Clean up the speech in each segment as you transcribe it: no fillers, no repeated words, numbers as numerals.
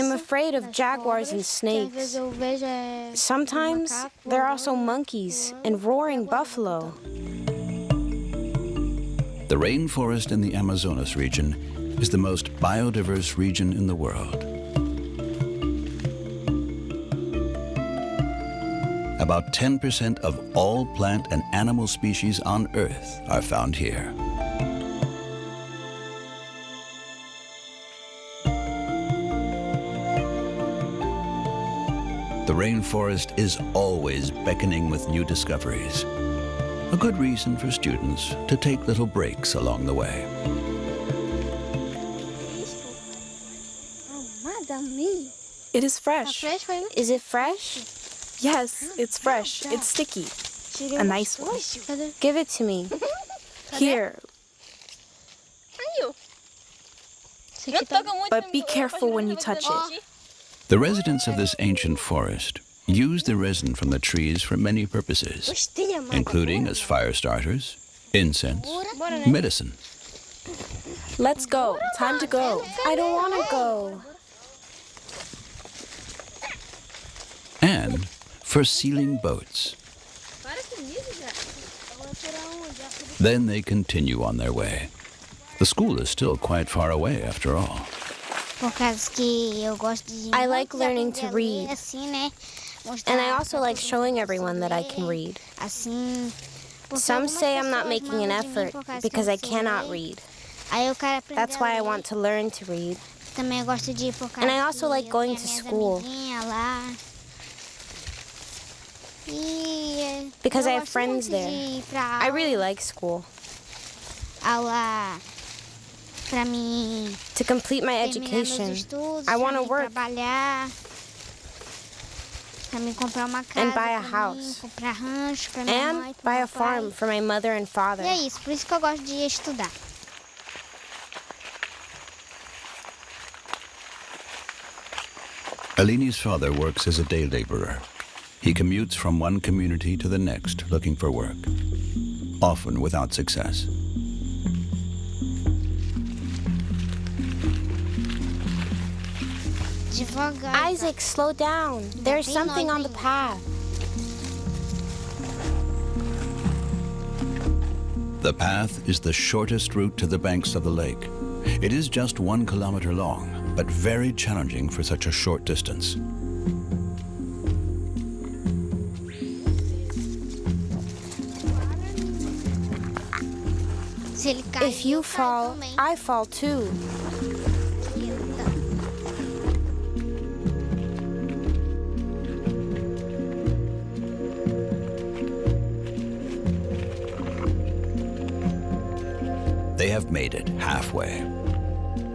I'm afraid of jaguars and snakes. Sometimes there are also monkeys and roaring buffalo. The rainforest in the Amazonas region is the most biodiverse region in the world. About 10% of all plant and animal species on Earth are found here. The rainforest is always beckoning with new discoveries. A good reason for students to take little breaks along the way. It is fresh. Is it fresh? Yes, it's fresh. It's sticky. A nice one. Give it to me. Here. But be careful when you touch it. The residents of this ancient forest use the resin from the trees for many purposes, including as fire starters, incense, medicine. Let's go. Time to go. I don't want to go. And for sealing boats. Then they continue on their way. The school is still quite far away after all. I like learning to read. And I also like showing everyone that I can read. Some say I'm not making an effort because I cannot read. That's why I want to learn to read. And I also like going to school. Because I have friends there. I really like school. To complete my education, I want to work and buy a house and buy a farm for my mother and father. Alini's father works as a day laborer. He commutes from one community to the next looking for work, often without success. Isaac, slow down. There's something on the path. The path is the shortest route to the banks of the lake. It is just 1 kilometer long, but very challenging for such a short distance. If you fall, I fall too. They have made it halfway.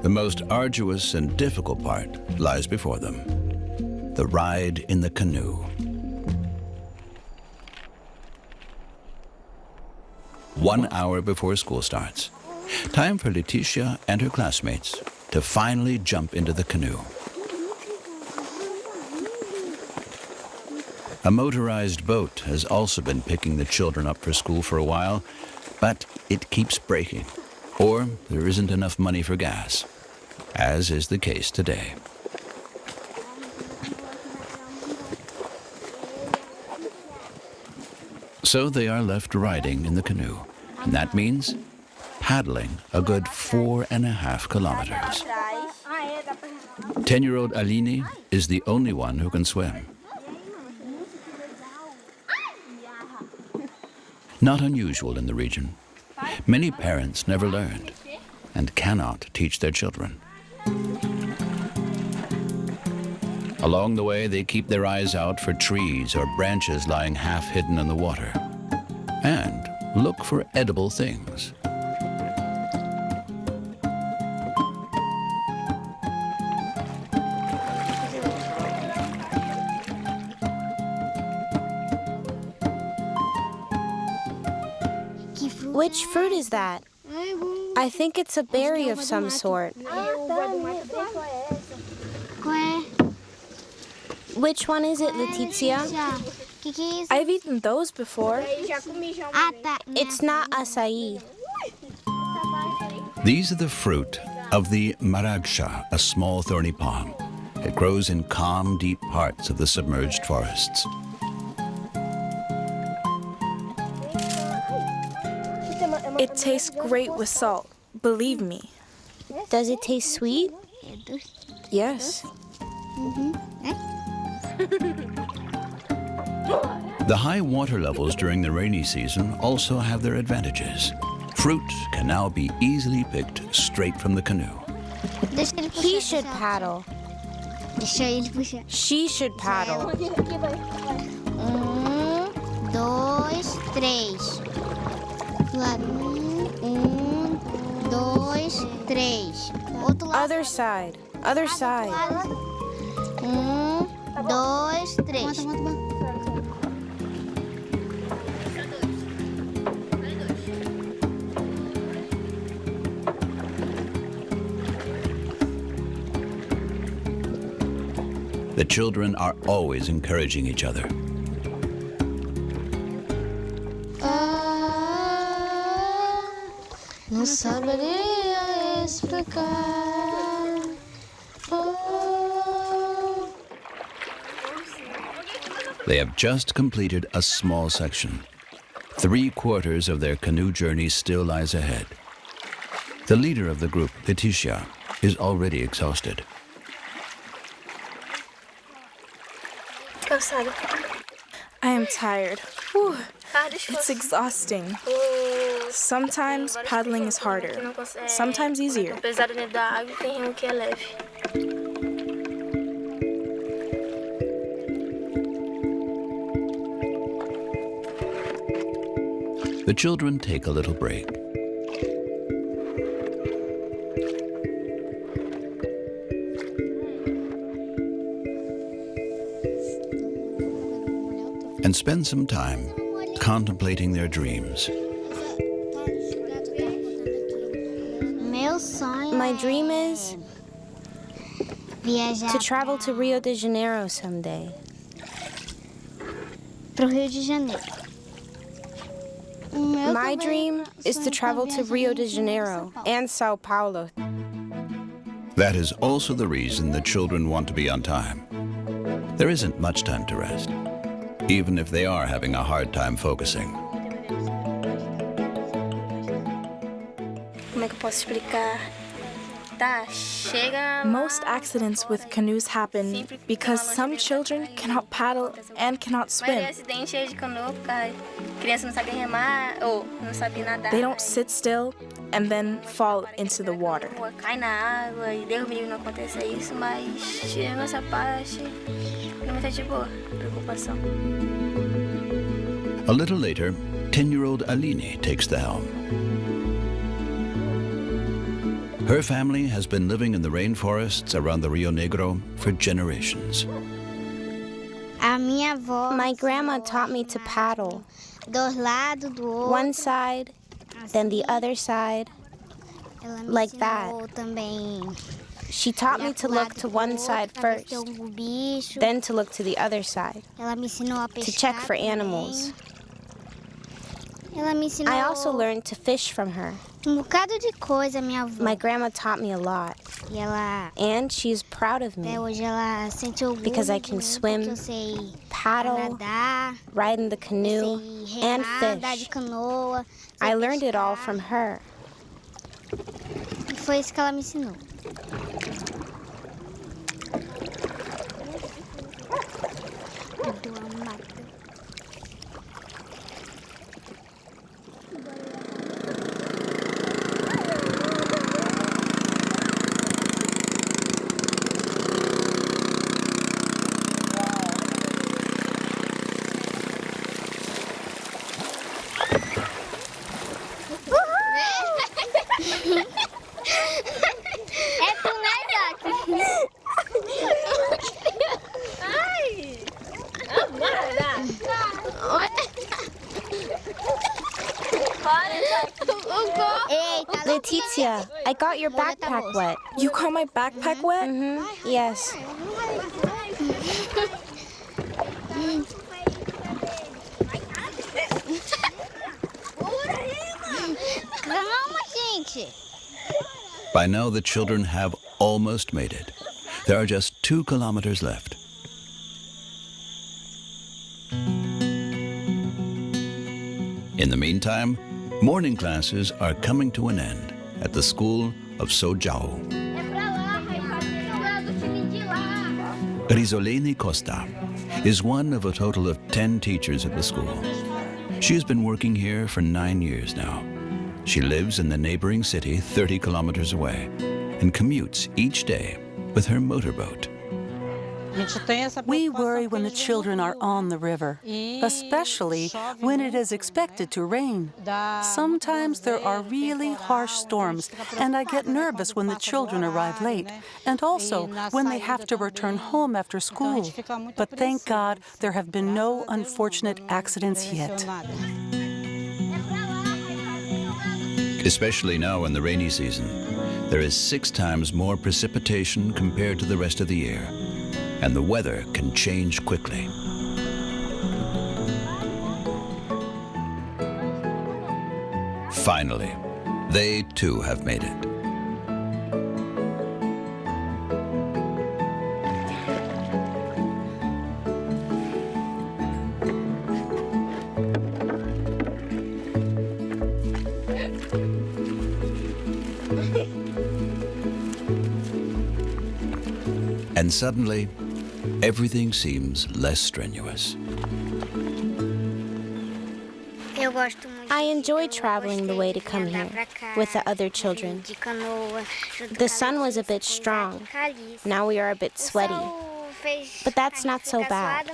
The most arduous and difficult part lies before them: the ride in the canoe. 1 hour before school starts. Time for Leticia and her classmates to finally jump into the canoe. A motorized boat has also been picking the children up for school for a while, but it keeps breaking, or there isn't enough money for gas, as is the case today. So they are left riding in the canoe, and that means paddling a good 4.5 kilometers. 10-year-old Alini is the only one who can swim. Not unusual in the region. Many parents never learned and cannot teach their children. Along the way, they keep their eyes out for trees or branches lying half hidden in the water, and look for edible things. Which fruit is that? I think it's a berry of some sort. Which one is it, Leticia? I've eaten those before. It's not acai. These are the fruit of the maragsha, a small thorny palm. It grows in calm, deep parts of the submerged forests. It tastes great with salt, believe me. Does it taste sweet? Yes. The high water levels during the rainy season also have their advantages. Fruit can now be easily picked straight from the canoe. He should paddle. She should paddle. 1, 2, 3. Do lado. 1, 2, 3. Outro lado. Other side. Other side. 1, 2, 3. The children are always encouraging each other. Não saberia explicar. They have just completed a small section. 3/4 of their canoe journey still lies ahead. The leader of the group, Leticia, is already exhausted. Cansada. I am tired. Whew. It's exhausting. Sometimes paddling is harder, sometimes easier. Apesar da água, tem remo que é leve. The children take a little break. And spend some time contemplating their dreams. Meu sonho My dream is viajar to travel to Rio de Janeiro someday. pro Rio de Janeiro. My dream is to travel to Rio de Janeiro and Sao Paulo. That is also the reason the children want to be on time. There isn't much time to rest, even if they are having a hard time focusing. Como é que eu posso explicar? Tá, chega. Most accidents with canoes happen because some children cannot paddle and cannot swim. Acidente aí de canoa, porque a criança não sabe remar ou não sabe nadar. They don't sit still and then fall into the water. Cai na água e Deus me livre não aconteça isso, mas tirando essa parte, não vai ser de boa, preocupação. A little later, 10-year-old Aline takes the helm. Her family has been living in the rainforests around the Rio Negro for generations. A minha avó My grandma taught me to paddle. dos lados do outro. One side, then the other side. Ela me like ensinou também. She taught me to look to one side first, Bicho. then to look to the other side, Ela me ensinou a pescar to check for também. animals. Ela me ensinou I also learned to fish from her. bocado de coisa, minha avó. My grandma taught me a lot, E ela, and she's proud of até me. hoje, ela sente orgulho Because I de can mim, swim, porque eu sei Paddle, nadar, ride in the canoe, sei and remar, andar de fish. canoa. I sei learned it all pescar. from her. E foi isso que ela me ensinou. Eu dou uma mata. É tu, né, Isaac? Eita, Leticia, I got your backpack wet. You got my backpack wet? Yes. calma, gente. By now, the children have almost made it. There are just 2 kilometers left. In the meantime, morning classes are coming to an end at the school of Sojao. Risolini Costa is one of a total of 10 teachers at the school. She has been working here for 9 years now. She lives in the neighboring city 30 kilometers away and commutes each day with her motorboat. We worry when the children are on the river, especially when it is expected to rain. Sometimes there are really harsh storms, and I get nervous when the children arrive late, and also when they have to return home after school. But thank God there have been no unfortunate accidents yet. Especially now in the rainy season, there is 6 times more precipitation compared to the rest of the year, and the weather can change quickly. Finally, they too have made it. And suddenly, everything seems less strenuous. I enjoy traveling the way to come here with the other children. The sun was a bit strong. Now we are a bit sweaty. But that's not so bad.